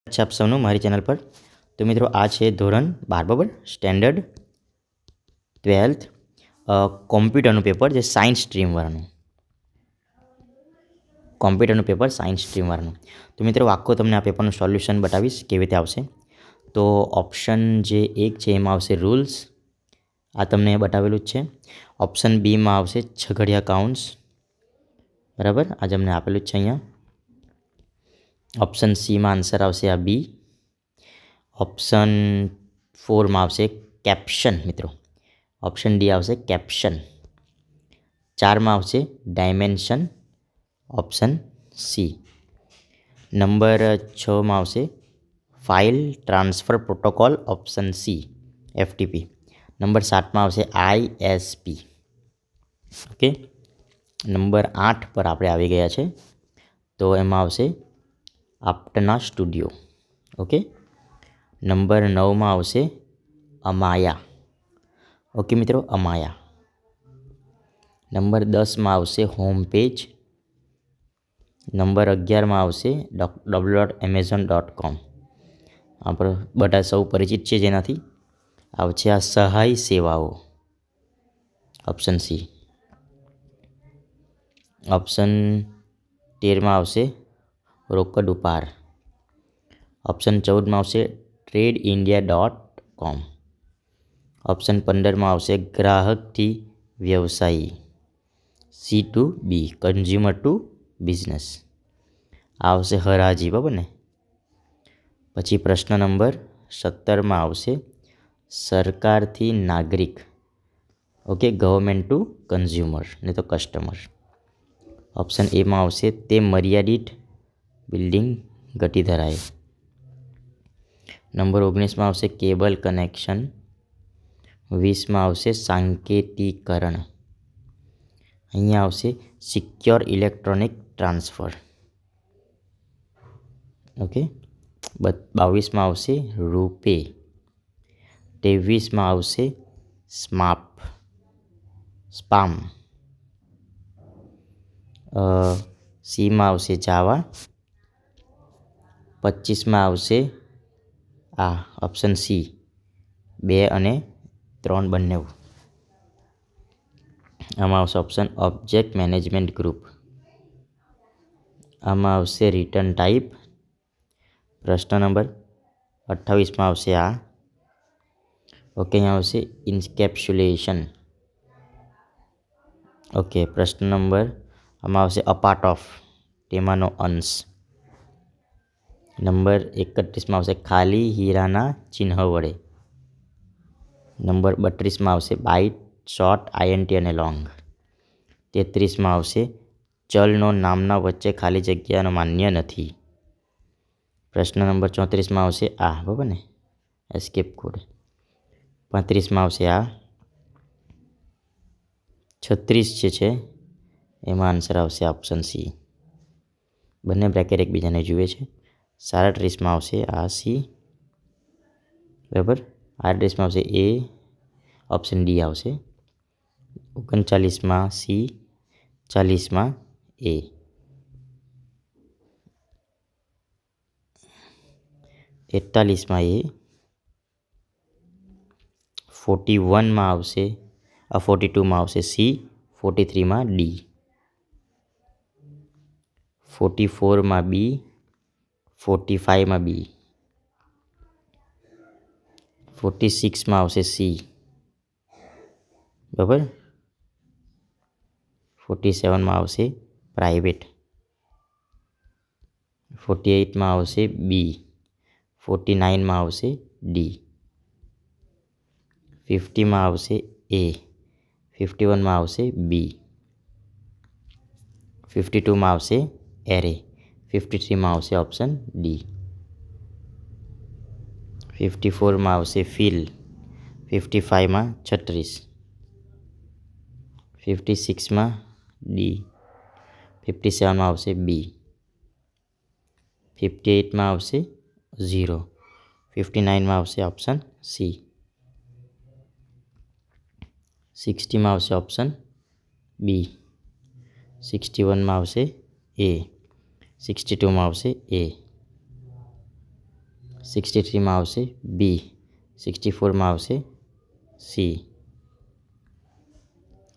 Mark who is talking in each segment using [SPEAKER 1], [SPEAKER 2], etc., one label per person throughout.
[SPEAKER 1] છે આપ સૌનું મારી ચેનલ પર। તો મિત્રો આ છે ધોરણ 12 બરાબર, સ્ટેન્ડર્ડ 12th કોમ્પ્યુટરનું પેપર, જે સાયન્સ સ્ટ્રીમવાળાનું કોમ્પ્યુટરનું પેપર સાયન્સ સ્ટ્રીમવાળાનું। તો મિત્રો આખો તમને આ પેપરનું સોલ્યુશન બતાવીશ કેવી રીતે આવશે। તો ઓપ્શન જે 1 છે એમાં આવશે રૂલ્સ, આ તમને બતાવેલું જ છે। ઓપ્શન બીમાં આવશે છગડિયા કાઉન્ટ્સ, બરાબર, આ તમને આપેલું જ છે અહીંયા। ઓપ્શન સીમાં આન્સર આવશે આ બી। ઓપ્શન 4માં આવશે કેપ્શન મિત્રો, ઓપ્શન ડી આવશે કેપ્શન। 4માં આવશે ડાયમેન્શન, ઓપ્શન સી। નંબર 6માં આવશે file transfer protocol, option C FTP. Number 7માં આવશે આઈએસપી। ઓકે, નંબર 8 પર આપણે આવી ગયા છે, તો એમાં આવશે આપટના સ્ટુડિયો। ઓકે, નંબર 9માં આવશે અમાયા। ઓકે મિત્રો, અમાયા। નંબર 10માં આવશે હોમ પેજ। નંબર 11માં આવશે www.amazon.com। આપણે બધા સૌ પરિચિત છે જેનાથી આવશે આ સહાય સેવાઓ, ઓપ્શન સી। ઓપ્શન 13માં આવશે રોકડ ઉપહાર। ઓપ્શન 14માં આવશે TradeIndia.com। ઓપ્શન 15માં આવશે ગ્રાહકથી વ્યવસાયી, C two B, consumer to business, આવશે હરાજી, બરાબર ને। પછી પ્રશ્ન નંબર 17માં આવશે સરકારથી નાગરિક, ઓકે, ગવર્મેન્ટ ટુ કન્ઝ્યુમર ને તો કસ્ટમર। ઓપ્શન એમાં આવશે તે મર્યાદિત બિલ્ડિંગ ગતિ ધરાવે। નંબર 19માં આવશે કેબલ કનેક્શન। 20માં આવશે સાંકેતિકરણ, અહીંયા આવશે સિક્યોર ઇલેક્ટ્રોનિક ટ્રાન્સફર। ઓકે, 22માં આવશે રૂપે। 23માં આવશે સ્પામ। સીમાં આવશે જાવા। 25માં આવશે આ ઓપ્શન સી 2 અને 3 બંને। આમાં આવશે ઓપ્શન ઓબ્જેક્ટ મેનેજમેન્ટ ગ્રુપ। આમાં આવશે રિટર્ન ટાઈપ। પ્રશ્ન નંબર 28માં આવશે આ, ઓકે, અહીંયા આવશે ઇન્કેપ્સ્યુલેશન। ઓકે, પ્રશ્ન નંબર આમાં આવશે અ પાર્ટ ઓફ, તેમાંનો અંશ। નંબર 31માં આવશે ખાલી હીરાના ચિહ્ન વડે। નંબર 32માં આવશે બાઇટ, શોર્ટ, આઈએનટી અને લોંગ। 33માં આવશે ચલનો નામના વચ્ચે ખાલી જગ્યાનો માન્ય નથી। પ્રશ્ન નંબર 34માં આવશે આ, બરાબર ને, એસ્કેપ કોડ। 35માં આવશે આ। 36 જે છે એમાં આન્સર આવશે ઓપ્શન સી, બંને બ્રેકેટ એકબીજાને જુએ છે। 37માં આવશે આ સી, બરાબર। 38માં આવશે એ, ઓપ્શન ડી આવશે। 39માં સી, 40માં એ। 41માં એ। 41માં આવશે 42માં આવશે સી, 43માં ડી। 44માં બી, 45માં બી। 46માં આવશે સી, બરાબર। 47માં આવશે પ્રાઇવેટ। 48માં આવશે બી। 49માં આવશે ડી। 50માં આવશે એ। 51માં આવશે બી। 52માં આવશે એરે। 53માં આવશે ઓપ્શન ડી। 54માં આવશે ફિલ। 55માં 36। 56માં ડી। 57માં આવશે બી। 58માં આવશે 0। 59માં આવશે ઓપ્શન સી। 60માં આવશે ઓપ્શન બી। 61માં આવશે એ। 62માં આવશે એ। 63માં આવશે બી, 64માં આવશે સી,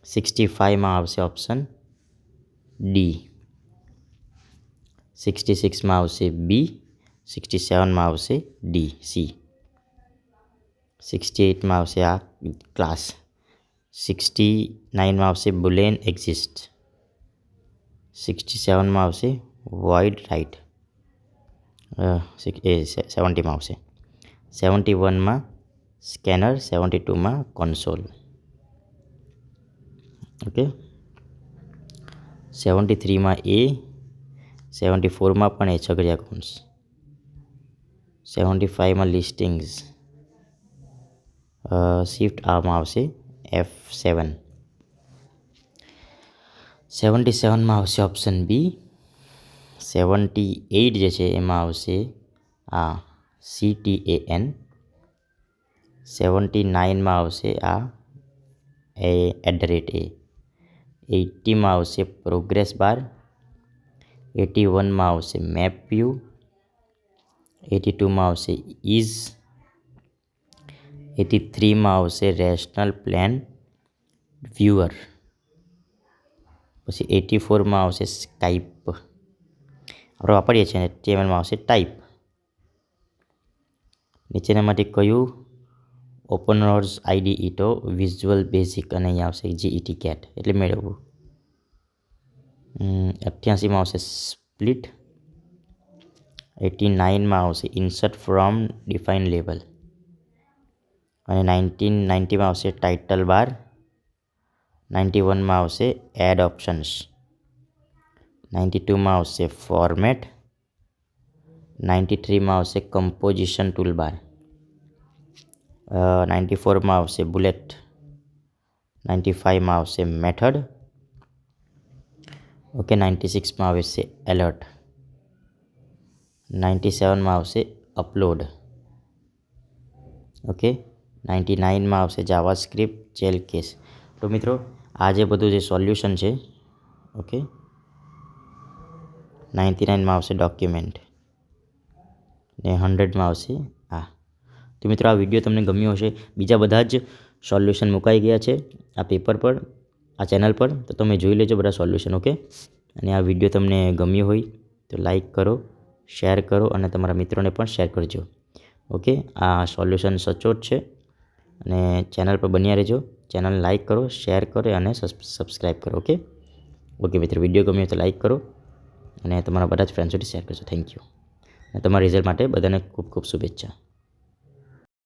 [SPEAKER 1] 65માં આવશે ઓપ્શન ડી, 66માં આવશે બી, 67માં આવશે ડી સી, 68માં આવશે આ ક્લાસ, 69માં આવશે બુલિયન એક્ઝિસ્ટ, 67માં આવશે વોઇડ રાઇટ, 70માં આવશે, 71માં સ્કેનર, 72માં કોન્સોલ. ઓકે, 73માં એ, 74માં પણ એ છગડિયા કૌંસ, 75માં લિસ્ટિંગ્સ, શિફ્ટ આમાં આવશે F7, 77માં આવશે ઓપ્શન બી, 78 જે છે એમાં આવશે આ CTAN, 79માં આવશે આ @ A, 80માં આવશે પ્રોગ્રેસ બાર, 81માં આવશે મેપ વ્યૂ, 82માં આવશે ઇઝ, 83માં આવશે રેશનલ પ્લાન વ્યુઅર, પછી 84માં આવશે સ્કાઇપ. આપણે વાપરીએ છીએ HTMLમાં આવશે ટાઈપ. નીચેનામાંથી કયું ઓપનસોર્સ IDE તો વિઝ્યુઅલ બેઝિક અને અહીંયા આવશે GETCAT એટલે મેળવવું. 88માં આવશે સ્પ્લિટ, 89માં આવશે ઇન્સર્ટ ફ્રોમ ડિફાઇન લેબલ, અને 90માં આવશે ટાઇટલ બાર, 91માં આવશે એડ ઓપ્શન્સ, 92માં આવશે ફોર્મેટ, 93માં આવશે કમ્પોઝિશન ટૂલબાર, 94માં આવશે બુલેટ, 95માં આવશે મેથડ, ઓકે, 96માં આવશે એલર્ટ, 97માં આવશે અપલોડ, ઓકે, 99માં આવશે જાવાસ્ક્રિપ્ટ જેલ કેસ. તો મિત્રો આ જે બધું જે સોલ્યુશન છે, ઓકે, 99માં આવશે ડોક્યુમેન્ટ ને 100માં આવશે આ. તો મિત્રો આ વિડીયો તમને ગમ્યો હશે. બીજા બધા જ સોલ્યુશન મુકાઈ ગયા છે આ પેપર પર, આ ચેનલ પર, તો તમે જોઈ લેજો બધા સોલ્યુશન. ઓકે, અને આ વિડીયો તમને ગમ્યો હોય તો લાઈક કરો, શેર કરો અને તમારા મિત્રોને પણ શેર કરજો. ઓકે, આ સોલ્યુશન સચોટ છે અને ચેનલ પર બન્યા રહેજો. ચેનલ લાઈક કરો, શેર કરો અને સબસ્ક્રાઈબ કરો. ઓકે મિત્રો, વિડીયો ગમ્યો તો લાઈક કરો અને તમારા બધા જ ફ્રેન્ડ્સ સાથે શેર કરજો. Thank you. અને તમારા રિઝલ્ટ માટે બધાને ખૂબ ખૂબ શુભેચ્છા.